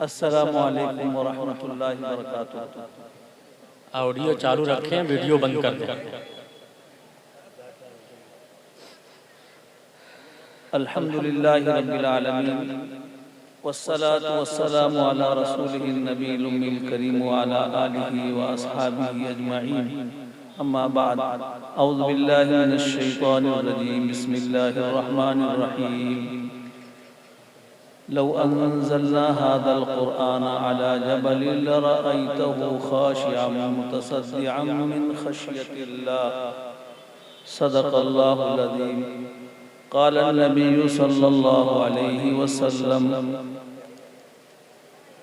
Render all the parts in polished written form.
अस्सलामु अलैकुम वरहमतुल्लाहि वबरकातुहू। ऑडियो चालू रखें, वीडियो बंद कर दें। अल्हम्दुलिल्लाहि रब्बिल आलमीन वस्सलातु वस्सलामु अला रसूलिहिन नबील उम्मील करीम व अला आलिहि व अस्हाबिहि अजमईन। अम्मा बाद, औज़ु बिल्लाहि मिनश शैतानिर रजीम, बिस्मिल्लाहिर रहमानिर रहीम। लौ अंज़लना हाज़ल क़ुरआन अला जबलिन लरअयतहु ख़ाशिअन मुतसद्दिअन मिन ख़श्यतिल्लाह। सदक़ल्लाहुल अज़ीम। क़ाल नबी सल्लल्लाहु अलैहि वसल्लम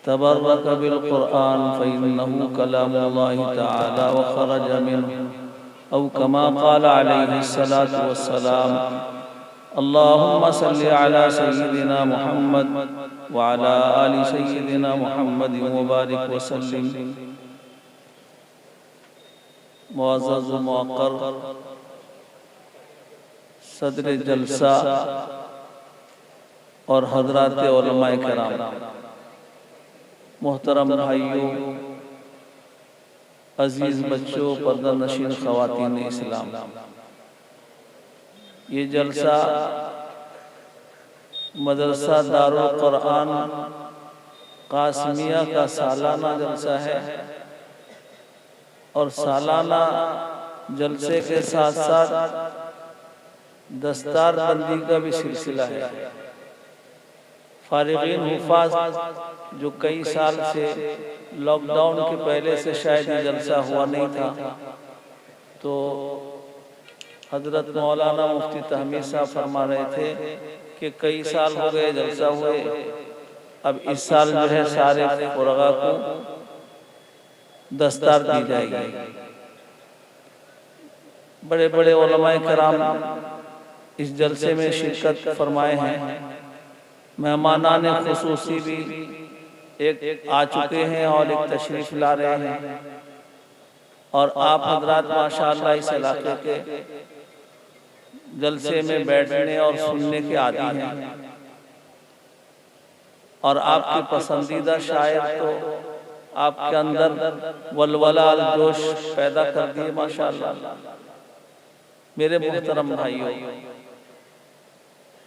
तबर्रक बिल क़ुरआन फ़इन्नहु कलामुल्लाहि तआला व ख़रज मिन्हु औ कमा क़ाल अलैहि सलातु वस्सलाम। अल्लाहुम्मा सल्लि अला सय्यिदिना मुहम्मद व अला आलि सय्यिदिना मुहम्मद व बारिक व सल्लिम। मुअज़्ज़ज़ व मुअक़्क़र सदर जलसा और हज़रात उलमाए किराम, मोहतरम भाइयों, अजीज़ बच्चों, पर्दा नशीन ख़वातीन इस्लाम, ये जलसा मदरसा दारुल क़ुरआन कासमिया का सालाना जलसा है और सालाना जलसे के साथ साथ दस्तार बंदी का भी सिलसिला है। फारिगीन हुफ़ाज़ जो कई साल से लॉकडाउन के पहले से शायद ये जलसा हुआ नहीं था, तो हज़रत मौलाना मुफ्ती तहमीद साहब फरमा रहे थे कि कई साल हो गए जलसा हुए, अब इस साल जो है सारे फ़ुरगा को दस्तार दी जाएगी। बड़े बड़े उलमाए किराम इस जलसे में शिरकत फरमाए हैं। मेहमानान खुसूसी भी एक आ चुके हैं और एक तशरीफ़ ला रहे हैं। और आप हजरात माशाअल्लाह इस इलाके के जलसे में बैठने और सुनने के आदी हैं और आपके पसंदीदा शायर तो आपके अंदर वलवला जोश पैदा कर दिए माशाअल्लाह। मेरे मोहतरम भाइयों,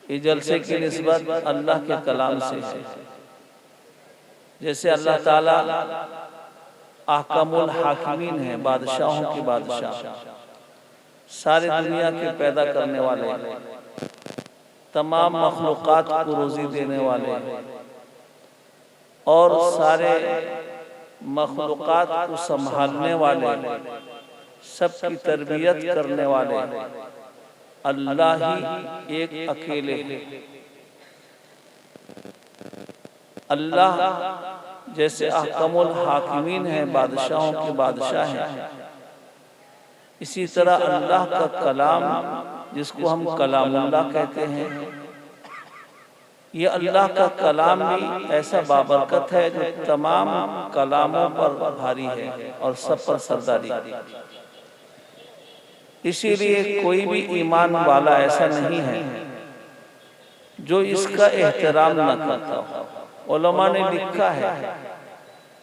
ये जलसे की निस्बत अल्लाह के कलाम से है। जैसे अल्लाह ताला अहकामुल हाकिमीन है, बादशाहों के बादशाह, सारी दुनिया के पैदा करने वाले, तमाम मखलूक़ात को रोज़ी देने वाले और सारे मखलूक़ात को संभालने वाले, सबकी तरबियत करने वाले अल्लाह ही एक अकेले है। अल्लाह जैसे अहकमुल हाकिमीन है, बादशाहों के बादशाह हैं, इसी तरह अल्लाह का कलाम जिसको हम कलामुल्लाह कहते हैं, ये अल्लाह का कलाम भी ऐसा बाबरकत है जो तमाम कलामों पर भारी है और सब पर सरदारी। इसीलिए कोई भी ईमान वाला ऐसा नहीं है जो इसका एहतराम न करता हो। उलमा ने लिखा है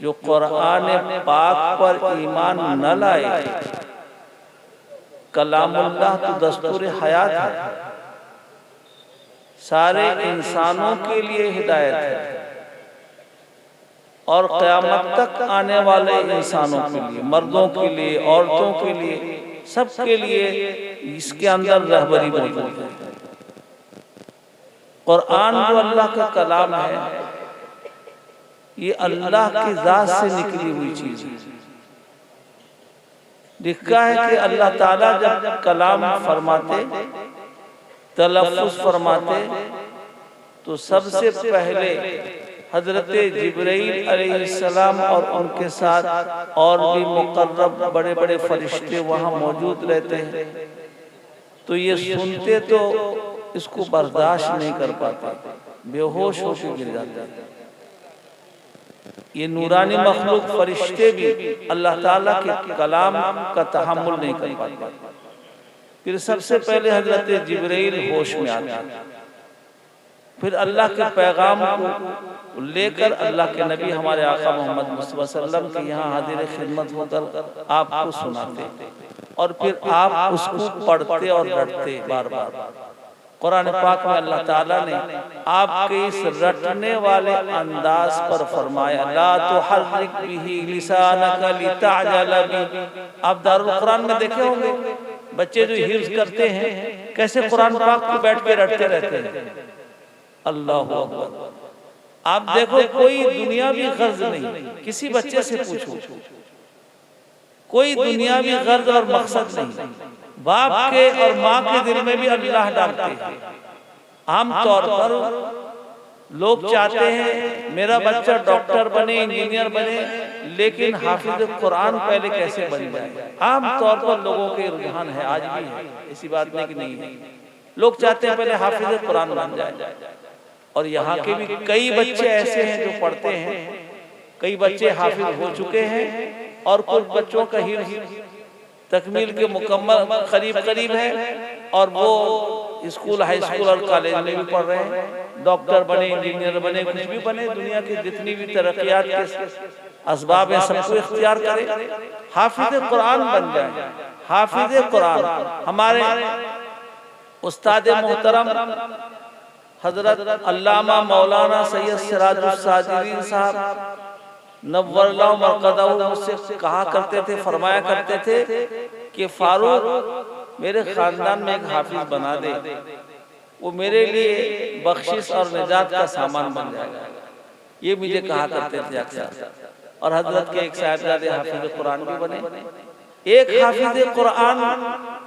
जो कुरान पाक पर ईमान न लाए, कलामुल्लाह तो दस्तूर हयात है, सारे इंसानों के लिए हिदायत है और क़यामत तक आने वाले इंसानों के लिए, मर्दों के लिए, औरतों के लिए, सबके लिए इसके अंदर रहबरी मौजूद है। कुरान जो अल्लाह का कलाम है, ये अल्लाह की ज़ात से निकली हुई चीज है। लिखा है कि अल्लाह ताला जब कलाम फरमाते, तलफ़्फ़ुज़ फरमाते, तो सबसे पहले हजरत जिब्रील अलैहिस्सलाम और उनके साथ और भी मुक़र्रब बड़े बड़े फरिश्ते वहाँ मौजूद रहते हैं। तो ये सुनते तो इसको बर्दाश्त नहीं कर पाते, बेहोश होकर गिर जाते हैं। ये नूरानी मखलूक फरिश्ते भी अल्लाह ताला के कलाम का तहम्मुल नहीं कर पाते। फिर सबसे पहले हजरत जिब्रील होश में आते हैं, फिर अल्लाह के पैगाम को लेकर अल्लाह के नबी हमारे आका मोहम्मद मुस्तफा सल्लल्लाहु अलैहि वसल्लम के यहाँ हाजिर खिदमत होकर आपको सुनाते और फिर आप उसको पढ़ते और रटते बार बार। कुरान पाक में अल्लाह ताला ने आपके इस रटने वाले अंदाज पर फरमाया, ला तुहर्रिक बिही लिसानका लितअजल बिही। आप दारुल कुरान में देखे होंगे बच्चे जो हिफ्ज करते हैं कैसे कुरान पाक को बैठ के रटते रहते हैं। अल्लाह अकबर। आप देखो कोई दुनियावी गर्ज नहीं, किसी बच्चे से पूछो, कोई दुनियावी गर्ज और मकसद नहीं। बाप के और माँ के दिल में भी अल्लाह डालते हैं। आमतौर पर लोग चाहते हैं मेरा बच्चा डॉक्टर बने, इंजीनियर बने, लेकिन हाफिज कुरान पहले कैसे बन जाए। आमतौर पर लोगों के रुझान है, आज भी है, ऐसी बात नहीं कि नहीं है। लोग चाहते हैं पहले हाफिज कुरान बन जाए। और यहाँ के भी कई बच्चे ऐसे हैं जो पढ़ते हैं, कई बच्चे हाफिज हो चुके हैं और कुछ बच्चों का ही तकमील के मुकम्मल करीब करीब है और वो स्कूल, हाई स्कूल और कॉलेज में भी पढ़ रहे हैं। डॉक्टर बने, इंजीनियर बने, कुछ भी बने, दुनिया की जितनी भी तरक्कियात के असबाब है सबको इख्तियार करें, हाफिज कुरान बन जाए। हाफिज कुरान हमारे उस्ताद मोहतरम हजरत अल्लामा मौलाना सैयद सिराजुल साजिदीन साहब नव्वरल्लाहु मरकज़हू मुझसे कहा करते थे, फरमाया करते थे कि फारूक मेरे खानदान में एक हाफिज बना दे, वो मेरे लिए बख्शिश और निजात का सामान बन जाएगा। ये मुझे कहा करते थे अक्सर। और हजरत के एक साहिबजादे हाफिज कुरान भी बने। एक हाफिज कुरान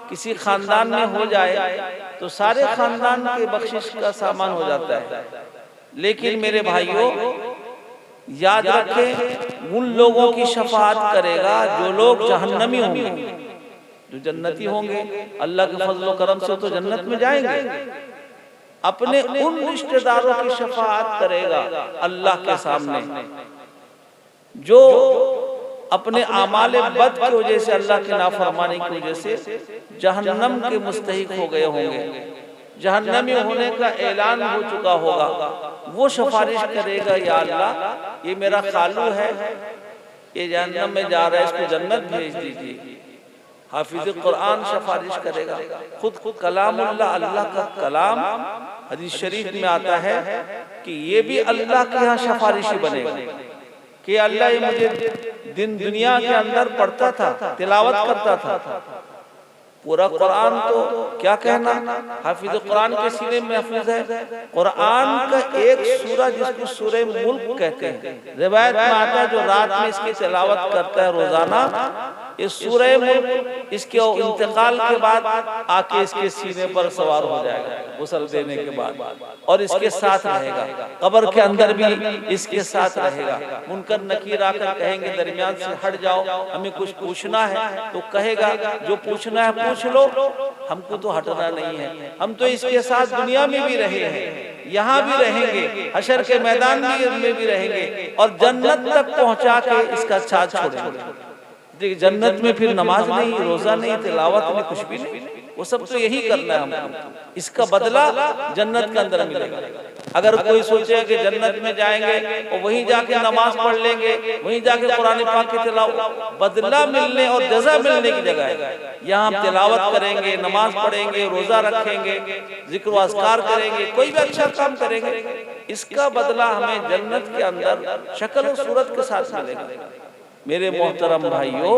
किसी खानदान में हो जाए तो सारे खानदान के बख्शिश का सामान हो जाता है। लेकिन मेरे भाइयों याद रखें, उन लोगों की शफाअत करेगा जो लोग जहन्नमी होंगे। जो जन्नती होंगे अल्लाह के फजल व करम से तो जन्नत में जाएंगे। अपने उन रिश्तेदारों की शफाअत करेगा अल्लाह के सामने जो अपने आमाले बद की वजह से, अल्लाह के नाफरमानी की वजह से जहन्नम के मुस्तहिक हो गए होंगे, जहन्नमी होने का ऐलान हो चुका होगा। वो सिफारिश करेगा, या अल्लाह ये मेरा खालू है, ये जहन्नम में जा रहा है, इसको जन्नत भेज दीजिए। हाफिज कुरान सिफारिश करेगा। खुद कलामुल्लाह, अल्लाह का कलाम, हदीस शरीफ में आता है कि ये भी अल्लाह के यहाँ सिफारिशी बनेगा कि अल्लाह ये मुझे दिन दुनिया के अंदर पढ़ता था, तिलावत करता था, पूरा कुरान तो क्या कहना, हाफिज कुरान के सीने में महफूज है। कुरान का एक सूरा जिसको सूरह मुल्क कहते हैं, रिवायत में आता है जो रात में इसकी तिलावत करता है रोजाना, इस सूरह मुल्क इसके इंतकाल के बाद आके इसके सीने पर सवार हो जाएगा गुस्ल देने के बाद, और इसके साथ रहेगा, कब्र के अंदर भी इसके साथ रहेगा। मुनकर नकीर आकर कहेंगे दरमियान से हट जाओ, हमें कुछ पूछना है, तो कहेगा जो पूछना है पूछ लो, हमको तो हटना नहीं है, हम तो इसके साथ दुनिया में भी रहे हैं, यहाँ भी रहेंगे, हशर के मैदान में भी रहेंगे, और जन्नत तक पहुँचा के इसका साथ छोड़ेंगे। देखिए जन्नत में फिर नमाज नहीं, रोजा नहीं, तिलावत नहीं, कुछ भी नहीं, वो सब तो यही करना है हमको। इसका बदला जन्नत के अंदर मिलेगा। अगर कोई सोचे कि जन्नत में जाएंगे और वहीं जाके नमाज पढ़ लेंगे, वहीं जाके कुरान पाक की तिलावत, बदला मिलने और जज़ा मिलने की जगह है। यहाँ हम तिलावत करेंगे, नमाज पढ़ेंगे, रोजा रखेंगे, जिक्र व अस्कार करेंगे, कोई भी अच्छा काम करेंगे, इसका बदला हमें जन्नत के अंदर शक्ल और सूरत के साथ मिलेगा। मेरे मोहतरम भाइयों,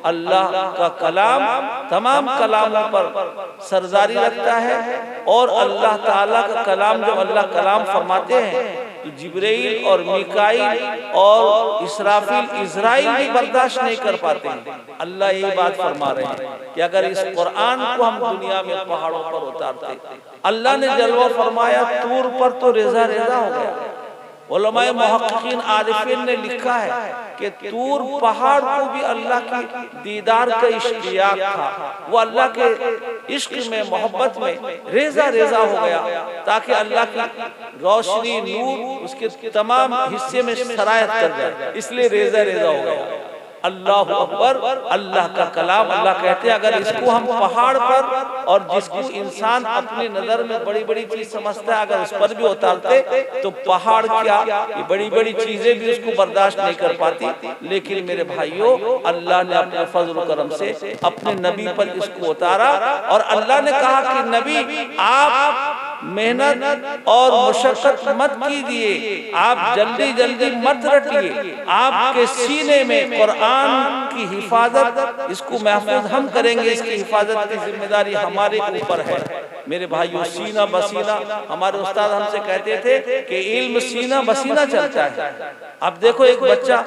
अल्लाह का कलाम तमाम कलामों पर सरदारी रखता है, और अल्लाह ताला का कलाम जब अल्लाह कलाम फरमाते हैं तो जिब्राइल और मीकाईल और इसराफिल इज़राइल भी बर्दाश्त नहीं कर पाते हैं। अल्लाह यही बात फरमा रहे हैं कि अगर इस कुरान को हम दुनिया में पहाड़ों पर उतारते, अल्लाह ने जलवा फरमाया, तूर पर तो रेजा रेजा हो गया। उलमाए मुहक्किकीन आरिफीन ने लिखा है कि तूर पहाड़ को भी अल्लाह की दीदार का इश्तियाक था, वो अल्लाह के इश्क में, मोहब्बत में रेजा रेजा हो गया, ताकि अल्लाह की रोशनी, नूर उसके तमाम हिस्से में सरायत कर जाए, इसलिए रेजा रेजा हो गया। अल्लाह अकबर, अल्लाह का कलाम। अल्लाह कहते हैं अगर इसको हम पहाड़ पर, और जिसको इंसान अपनी नजर में बड़ी बड़ी चीज समझता है, अगर उस पर भी उतारते तो पहाड़ क्या, ये बड़ी बड़ी चीजें भी उसको बर्दाश्त नहीं कर पाती। लेकिन मेरे भाइयों, अल्लाह ने अपने फजल करम से अपने नबी पर इसको उतारा, और अल्लाह ने कहा कि नबी आप मेहनत और मुशक्कत मत कीजिए, आप जल्दी जल्दी मत रटिए, आपके सीने में कुरान की हिफाजत, इसको महफूज हम करेंगे, इसकी हिफाजत की जिम्मेदारी हमारे ऊपर है। मेरे भाइयों, सीना बसीना, हमारे उस्ताद हमसे कहते थे कि इल्म सीना बसीना चलता है। अब देखो एक बच्चा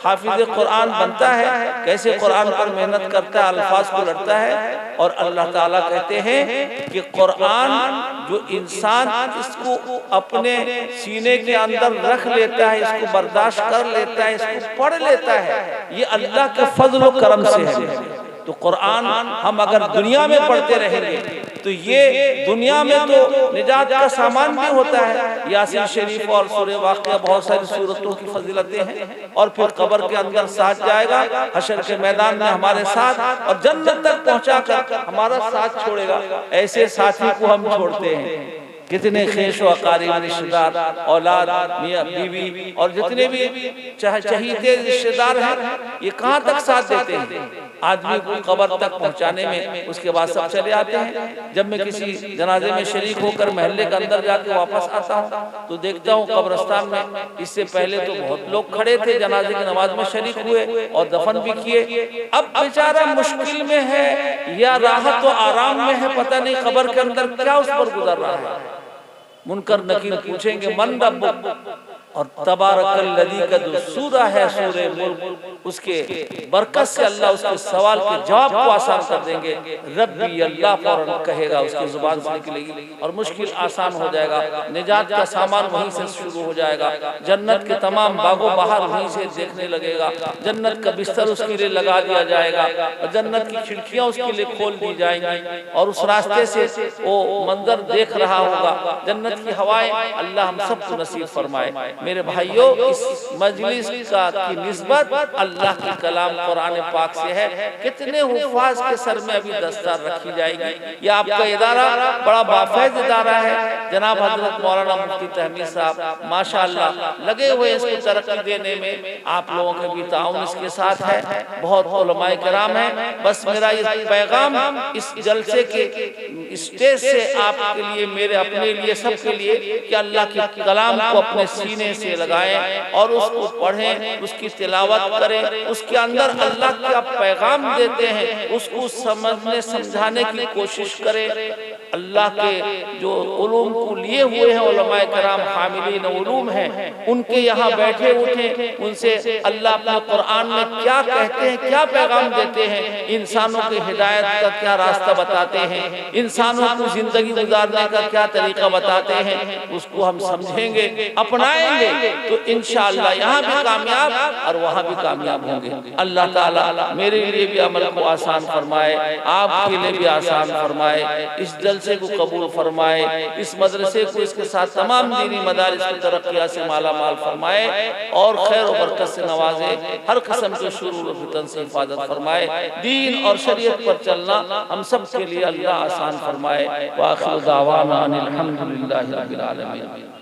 हाफिज कुरान बनता है, कैसे कुरान पर मेहनत करता है, अल्फाज को लड़ता है, और अल्लाह ताला कहते हैं कि कुरान जो इंसान इसको अपने सीने के अंदर रख लेता है, इसको बर्दाश्त कर लेता है, इसको पढ़ लेता है, ये अल्लाह के फजल और करम से है। तो कुरान हम अगर दुनिया में पढ़ते रहेंगे तो ये दुनिया में तो निजात का सामान भी होता है। यासीन शरीफ और सूरह वाक़िया, बहुत सारी सूरतों की फजीलतें हैं, और फिर कब्र के अंदर साथ जाएगा, हशर के मैदान में हमारे साथ, और जन्नत तक पहुंचाकर हमारा साथ छोड़ेगा। ऐसे साथी को हम छोड़ते हैं। कितने खेश व अकारीब रिश्तेदार, औलाद, मियाँ बीवी, और जितने भी चहीते रिश्तेदार हैं, ये कहाँ तक साथ देते हैं आदमी को कब्र तक पहुंचाने में। उसके बाद सब चले आते हैं। जब मैं किसी जनाजे में शरीक होकर महल्ले के अंदर जाके वापस आता हूँ तो देखता हूँ कब्रिस्तान में, इससे पहले तो बहुत लोग खड़े थे, जनाजे की नमाज में शरीक हुए और दफन भी किए। अब बेचारा मुश्किल में है या राहत व आराम में है, पता नहीं कब्र के अंदर क्या उस पर गुजर रहा है। मुनकर नकीर पूछेंगे मन रब्बुक, और तबारकल्लज़ी का जो सूरा है सूरे मुल्क, उसके बरकत से अल्लाह उसके सवाल के जवाब को आसान कर देंगे। रब्बी, अल्लाह फौरन कहेगा, उसकी जुबान से निकलेगी, और मुश्किल आसान हो जाएगा। निजात का सामान वहीं से शुरू हो जाएगा। जन्नत के तमाम बागों बहार वहीं से देखने लगेगा। जन्नत का बिस्तर उसके लिए लगा दिया जाएगा, और जन्नत की खिड़कियां उसके लिए खोल दी जाएंगी, और उस रास्ते से वो मंजर देख रहा होगा। जन्नत की हवाएं अल्लाह हम सबको नसीब फरमाए। मेरे भाइयों, इस मजलिस की निस्बत अल्लाह के कलाम कुरान पाक से है। कितने हुफ़ाज़ के सर में अभी दस्तार रखी जाएगी। ये आपका इदारा बड़ा बाफैज़ इदारा है। जनाब हजरत मौलाना मुफ्ती तहमीद साहब माशाअल्लाह लगे हुए इसको तरक्की देने में। आप लोगों के भी ताउन इसके साथ है, बहुत उलमाए किराम है। बस मेरा ये पैगाम इस जलसे के स्टेज से आपके लिए, मेरे अपने लिए, सबके लिए, कि अल्लाह के कलाम को अपने सीने से लगाएं और उसको पढ़ें, उसकी तिलावत करें। उसके अंदर अल्लाह का पैगाम देते हैं, उसको समझने समझाने की कोशिश करें। अल्लाह के जो उलूम को लिए हुए हैं उलमाए कराम, हामिलीन उलूम हैं, उनके यहाँ बैठे उठे, उनसे अल्लाह अपने कुरान में क्या कहते हैं, क्या पैगाम देते हैं, इंसानों की हिदायत का क्या रास्ता बताते हैं, इंसानों को जिंदगी गुजारने का क्या तरीका बताते हैं, उसको हम समझेंगे, अपनाएंगे तो इंशाअल्लाह यहाँ भी कामयाब और वहाँ भी कामयाब होंगे। अल्लाह ताला मेरे लिए भी अमल को आसान फरमाए, आपके लिए भी आसान फरमाए, इस जलसे को कबूल फरमाए, इस मदरसे को, इसके साथ तमाम दीनी मदारिस की तरक्कियाँ से माला माल फरमाए, और खैर और बरकत से नवाजे, हर किस्म के शुरूर और फितन से हिफाजत फरमाए। दीन और शरीयत पर चलना हम सब के लिए अल्लाह आसान फरमाए। व आखिर दावाना अनिल हम्दुलिल्लाहि रब्बिल आलमीन।